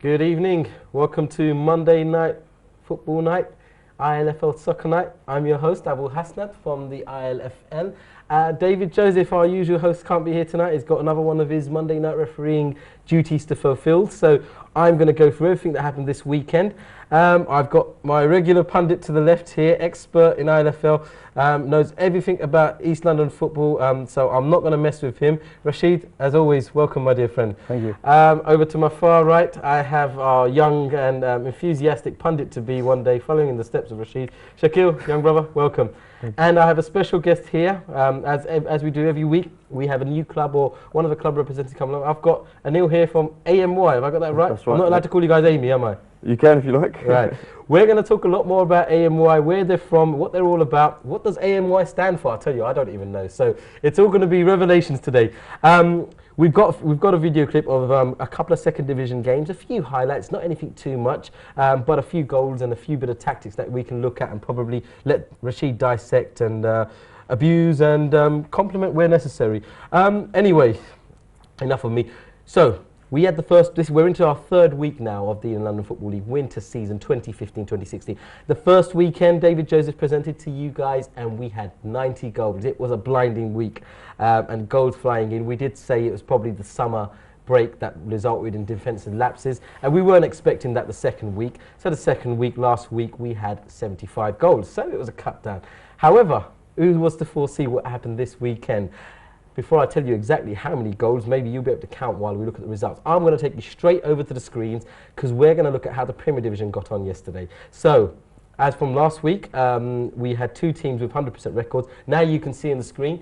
Good evening. Welcome to Monday Night Football Night, ILFL Soccer Night. I'm your host, Abu Hasnat from the ILFL. David Joseph, our usual host, can't be here tonight. He's got another one of his Monday night refereeing duties to fulfill. So I'm going to go through everything that happened this weekend. I've got my regular pundit to the left here, expert in ILFL, knows everything about East London football, so I'm not going to mess with him. Rashid, as always, welcome, my dear friend. Thank you. Over to my far right, I have our young and enthusiastic pundit to be one day, following in the steps of Rashid. Shakil, young brother, welcome. And I have a special guest here, as we do every week. We have a new club or one of the club representatives coming along. I've got Anil here from AMY. Have I got that right? That's right. I'm not allowed to call you guys Amy, am I? You can if you like. Right. We're going to talk a lot more about AMY, where they're from, what they're all about. What does AMY stand for? I'll tell you, I don't even know. So it's all going to be revelations today. We've got a video clip of a couple of second division games, a few highlights, not anything too much, but a few goals and a few bit of tactics that we can look at and probably let Rashid dissect and abuse and compliment where necessary. Anyway, enough of me. So we had we're into our third week now of the London Football League winter season 2015-2016. The first weekend, David Joseph presented to you guys, and we had 90 goals. It was a blinding week, and goals flying in. We did say it was probably the summer break that resulted in defensive lapses, and we weren't expecting that the second week. So the second week, last week, we had 75 goals. So it was a cut down. However, who was to foresee what happened this weekend? Before I tell you exactly how many goals, maybe you'll be able to count while we look at the results. I'm going to take you straight over to the screens because we're going to look at how the Premier Division got on yesterday. So, as from last week, we had two teams with 100% records. Now you can see on the screen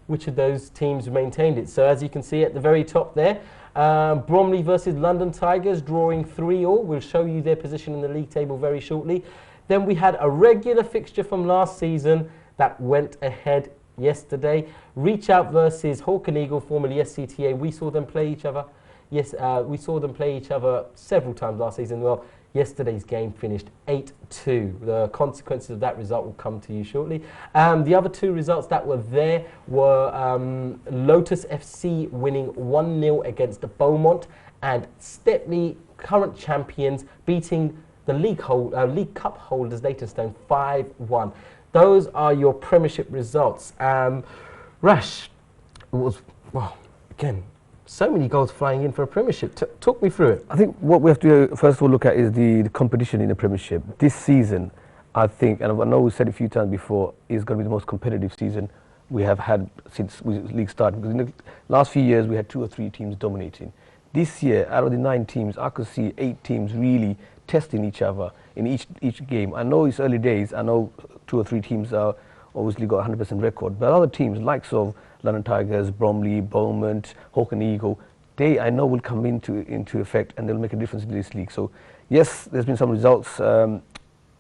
which of those teams maintained it. So as you can see at the very top there, Bromley versus London Tigers drawing 3-3. We'll show you their position in the league table very shortly. Then we had a regular fixture from last season that went ahead yesterday. Reach Out versus Hawk and Eagle, formerly SCTA. We saw them play each other. Yes, we saw them play each other several times last season. Well, yesterday's game finished 8-2. The consequences of that result will come to you shortly. The other two results that were there were Lotus FC winning 1-0 against Beaumont, and Stepney, current champions, beating the League Cup holders Leytonstone 5-1. Those are your Premiership results. Rash, it was, well, again, so many goals flying in for a Premiership. Talk me through it. I think what we have to first of all look at is the competition in the Premiership. This season, I think, and I know we said a few times before, is going to be the most competitive season we have had since the league started. Because in the last few years, we had 2 or 3 teams dominating. This year, out of the 9 teams, I could see 8 teams really testing each other in each game. I know it's early days. I know 2 or 3 teams are obviously got 100% record, but other teams, likes of London Tigers, Bromley, Beaumont, Hawk and Eagle, they I know will come into effect and they'll make a difference in this league. So yes, there's been some results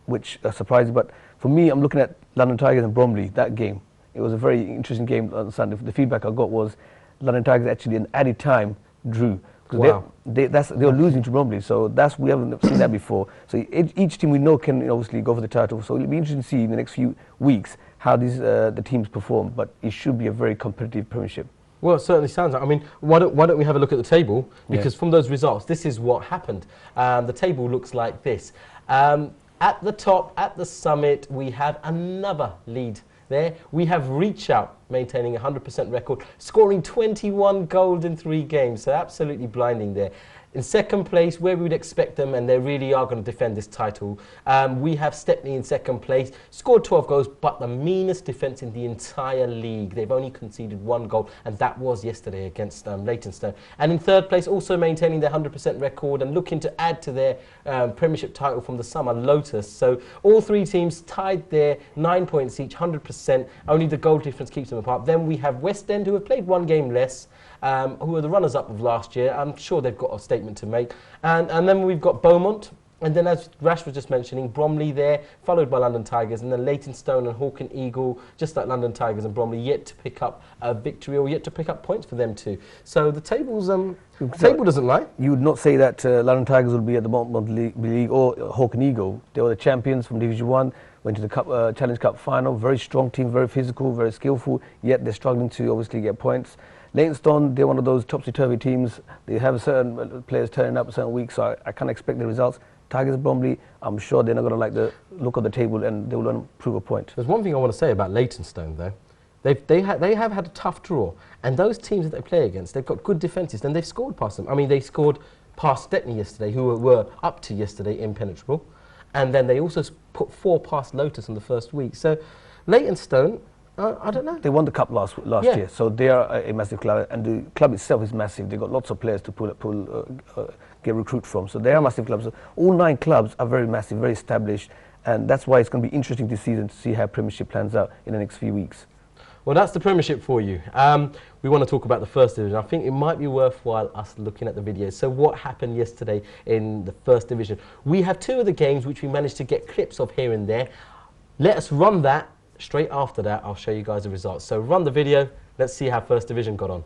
which are surprising, but for me, I'm looking at London Tigers and Bromley, that game. It was a very interesting game on Sunday. The feedback I got was London Tigers actually an added time drew. Wow. They were losing to Bromley, so we haven't seen that before. So each team we know can obviously go for the title. So it'll be interesting to see in the next few weeks how the teams perform. But it should be a very competitive Premiership. Well, it certainly sounds like. I mean, why don't we have a look at the table? Because from those results, this is what happened. The table looks like this. At the top, at the summit, we have another lead. There we have Reach Out maintaining a 100% record, scoring 21 goals in 3 games, so absolutely blinding there. In second place, where we would expect them, and they really are going to defend this title, we have Stepney in second place, scored 12 goals, but the meanest defence in the entire league. They've only conceded 1 goal, and that was yesterday against Leytonstone. And in third place, also maintaining their 100% record and looking to add to their Premiership title from the summer, Lotus. So all 3 teams tied there, 9 points each, 100%. Only the goal difference keeps them apart. Then we have West End, who have played 1 game less, who are the runners-up of last year. I'm sure they've got a statement to make. And then we've got Beaumont, and then as Rash was just mentioning, Bromley there, followed by London Tigers, and then Leytonstone and Hawk and Eagle, just like London Tigers and Bromley, yet to pick up a victory or yet to pick up points for them too. So the table's table doesn't lie. You would not say that London Tigers will be at the Beaumont League or Hawk and Eagle. They were the champions from Division 1. went to the Challenge Cup final. Very strong team, very physical, very skillful, yet they're struggling to obviously get points. Leytonstone, they're one of those topsy-turvy teams. They have certain players turning up a certain week, so I can't expect the results. Tigers Bromley, I'm sure they're not going to like the look of the table and they will want to prove a point. There's one thing I want to say about Leytonstone, though. They have had a tough draw, and those teams that they play against, they've got good defences, and they've scored past them. I mean, they scored past Stepney yesterday, who were up to yesterday impenetrable, and then they also put 4 past Lotus in the first week. So Leytonstone, I don't know. They won the cup last year, so they are a massive club, and the club itself is massive. They've got lots of players to get recruit from, so they are a massive clubs. So all 9 clubs are very massive, very established, and that's why it's going to be interesting this season to see how Premiership plans out in the next few weeks. Well, that's the Premiership for you. We want to talk about the First Division. I think it might be worthwhile us looking at the videos. So what happened yesterday in the First Division? We have 2 of the games which we managed to get clips of here and there. Let us run that. Straight after that, I'll show you guys the results. So run the video. Let's see how First Division got on.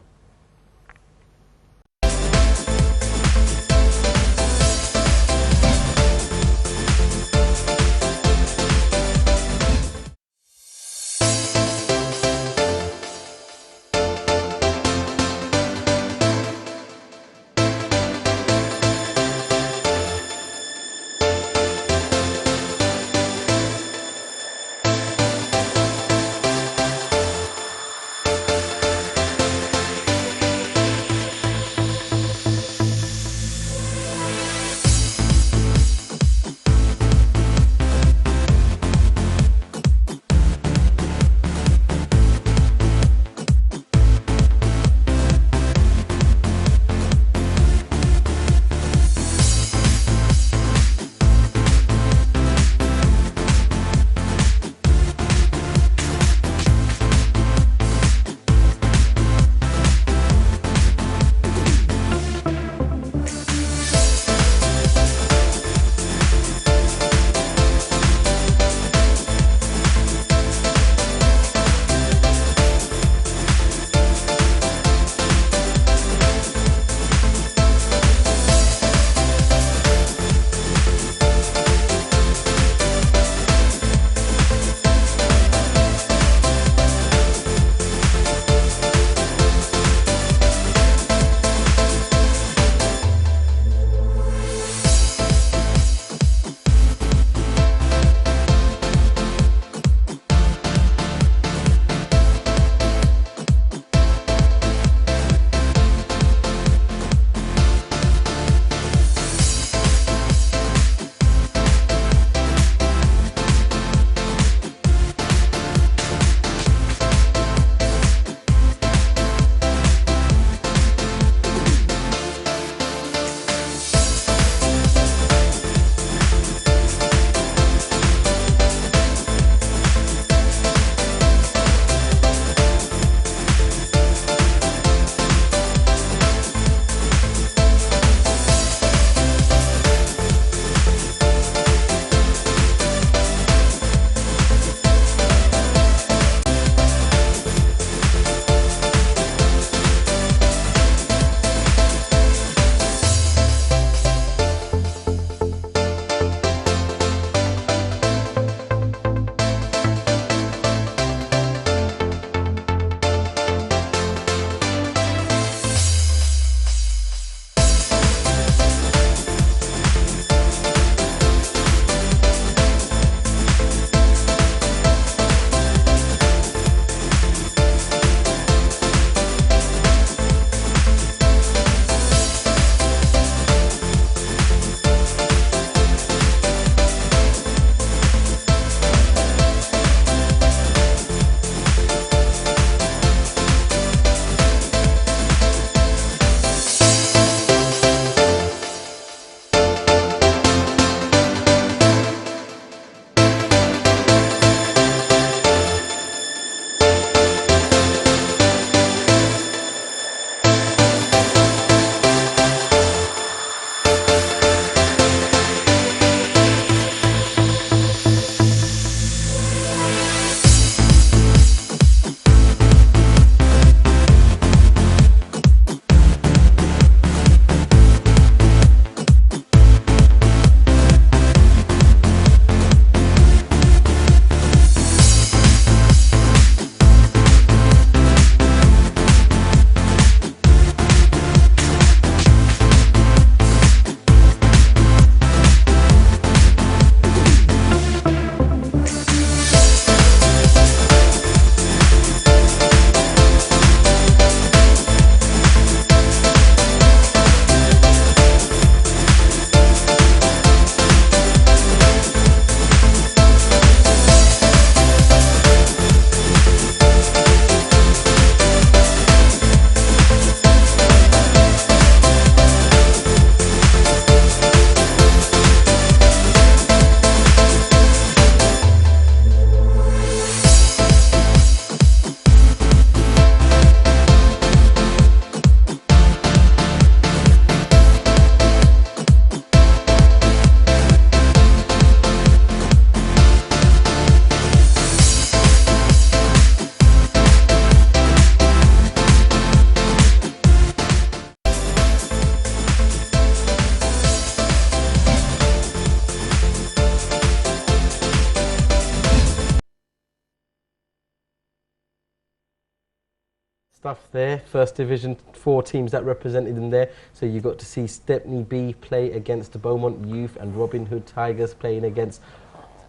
stuff there. First Division, 4 teams that represented them there. So you got to see Stepney B play against the Beaumont Youth and Robin Hood Tigers playing against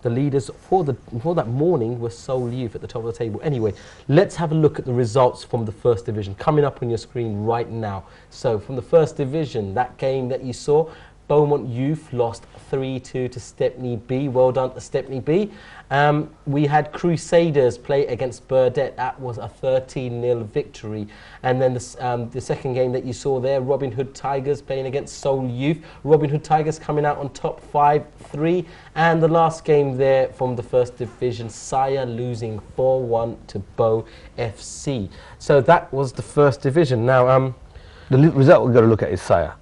the leaders for that morning were Seoul Youth at the top of the table. Anyway, let's have a look at the results from the First Division coming up on your screen right now. So from the First Division, that game that you saw, Beaumont Youth lost 3-2 to Stepney B. Well done to Stepney B. We had Crusaders play against Burdett. That was a 13-0 victory. And then the second game that you saw there, Robin Hood Tigers playing against Seoul Youth. Robin Hood Tigers coming out on top 5-3. And the last game there from the First Division, Sire losing 4-1 to Bow FC. So that was the First Division. Now, the result we've got to look at is Sire.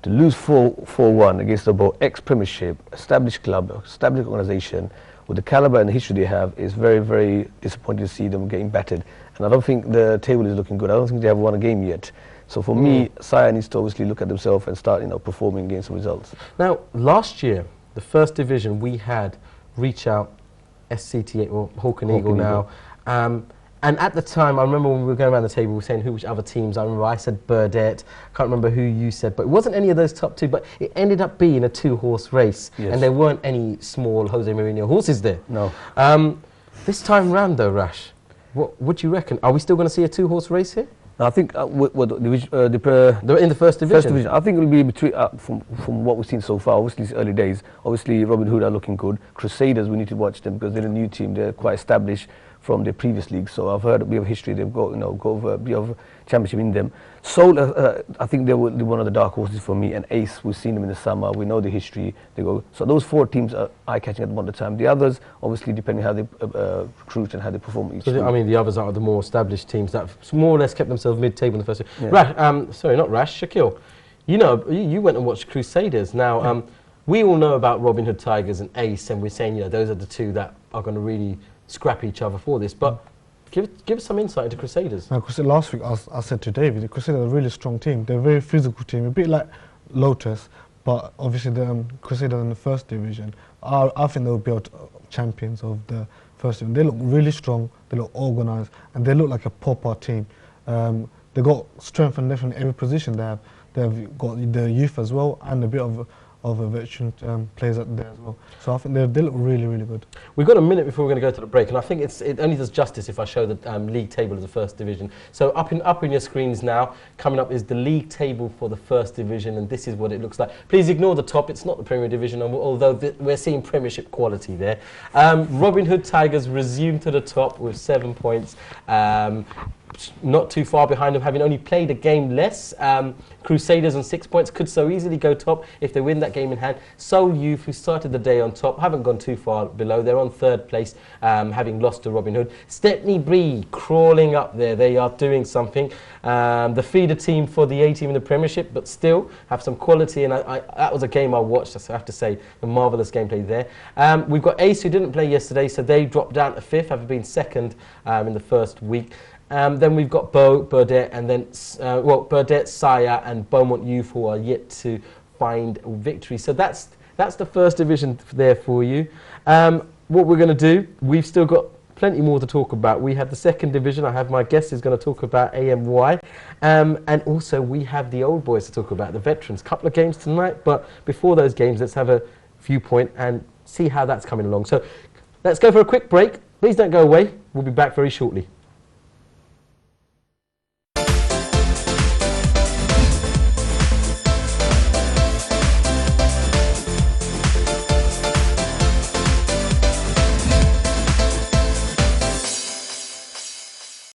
To lose 4-1 against the Bow ex-Premiership, established club, established organisation, with the calibre and the history they have, is very, very disappointing to see them getting battered. And I don't think the table is looking good. I don't think they have won a game yet. So for me, Sire needs to obviously look at themselves and start, performing, getting some results. Now, last year, the First Division, we had Reach Out, SCT8, or Hawk and Eagle now. And at the time, I remember when we were going around the table, we were saying which other teams. I remember I said Burdett. Can't remember who you said, but it wasn't any of those top 2. But it ended up being a 2-horse race, and there weren't any small Jose Mourinho horses there. No. This time round, though, Rash, what do you reckon? Are we still going to see a 2-horse race here? I think they're in the First Division. First Division. I think it will be between from what we've seen so far. Obviously, it's early days. Obviously, Robin Hood are looking good. Crusaders, we need to watch them because they're a new team. They're quite established from their previous league. So I've heard a bit of history. They've got a bit of championship in them. Seoul, I think they were one of the dark horses for me. And Ace, we've seen them in the summer. We know the history. So those 4 teams are eye-catching at one time. The others, obviously, depending how they recruit and how they perform each week. I mean, the others are the more established teams that more or less kept themselves mid-table in the first. Yeah. Sorry, not Rash, Shaquille. You went and watched Crusaders. Now, we all know about Robin Hood Tigers and Ace, and we're saying, those are the 2 that are going to really scrap each other for this. But give us some insight into Crusaders. Now, last week I said to David, the Crusaders are a really strong team. They're a very physical team, a bit like Lotus, but obviously the Crusaders in the First Division. I think they'll be champions of the First Division. They look really strong, they look organised, and they look like a proper team. They've got strength and depth in every position they have. They've got the youth as well, and a bit of a veteran players out there as well. So I think they look really, really good. We've got a minute before we're going to go to the break, and I think it only does justice if I show the league table of the First Division. So up in your screens now, coming up is the league table for the First Division, and this is what it looks like. Please ignore the top, it's not the Premier Division, although we're seeing Premiership quality there. Robin Hood Tigers resume to the top with 7 points. Not too far behind them, having only played a game less. Crusaders on 6 points could so easily go top if they win that game in hand. Seoul Youth, who started the day on top, haven't gone too far below. They're on 3rd place, having lost to Robin Hood. Stepney Bree crawling up there. They are doing something. The feeder team for the A team in the Premiership, but still have some quality. And that was a game I watched, I have to say, a marvellous gameplay there. We've got Ace, who didn't play yesterday, so they dropped down to 5th, having been 2nd in the first week. Then we've got Burdett, and then Burdett, Sire, and Beaumont Youth, who are yet to find victory. So that's the First Division there for you. What we're going to do, we've still got plenty more to talk about. We have the Second Division. I have my guest who's going to talk about AMY, and also we have the old boys to talk about, the veterans. Couple of games tonight, but before those games, let's have a viewpoint and see how that's coming along. So let's go for a quick break. Please don't go away. We'll be back very shortly.